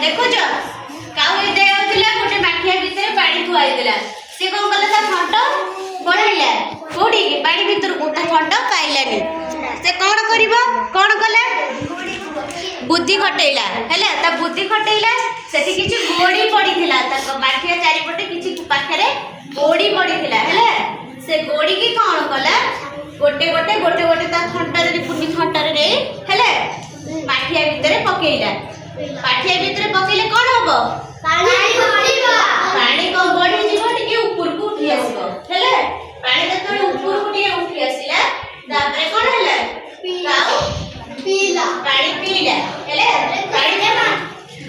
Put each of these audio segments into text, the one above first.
देखो जो काउ ए दे होतिला गोटे माठिया भितर पानी थुआइदिला से कोन कले ता फंट पड़ैला कोडी पानी भितर को ता फंट पाइलानी से कोन करिवो कोन कले बुद्धि खटेइला हैला ता बुद्धि खटेइला सेठी किछि गोडी पड़ीथिला ता माठिया चारि पटे किछि पाखरे गोडी पड़ीथिला हैला से गोडी की कोन कला गोटे गोटे गोटे गोटे ता फंटर रे पुनी फंटर रे हैला माठिया भितर पकेइला पाठिया भितर पकेले कोन होबो पानी को बढ़ी जीव टिके ऊपर को उठी आसीबो हेले पानी जतले ऊपर को टिके उठी आसीला तापरे कोन हैला काउ पीला पानी पीला हेले पानी देमा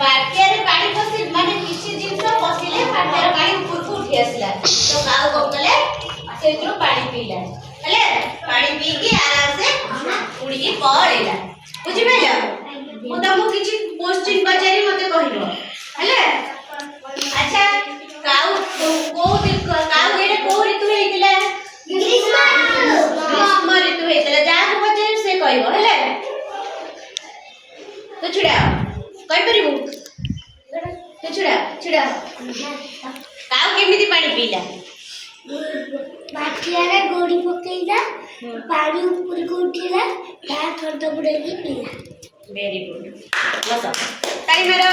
बाटे रे पानी पसी माने किछि जिंस पसिले बाटे रे पानी ऊपर को उठी आसीला तो काउ कोन कले सेत्रो पानी पीला हेले पानी पी के आराम से उड़ी के पळेला बुझि भेला मु तमु किछि क्वेश्चन पचारी मते कहिलो हेले अच्छा काउ काउ एडे को ऋतु हेतिला ग्रीष्म ऋतु हेतिला जा को पचारी से कहबो हेले तो छुड़ा कहि परिबु तो छुड़ा काउ केमिति पानी पीला माठिया रे गोडी पकेइला पानी ऊपर को उठिला ता थोड़ बुड़े की पीला वेरी गुड बस टाइम मेरा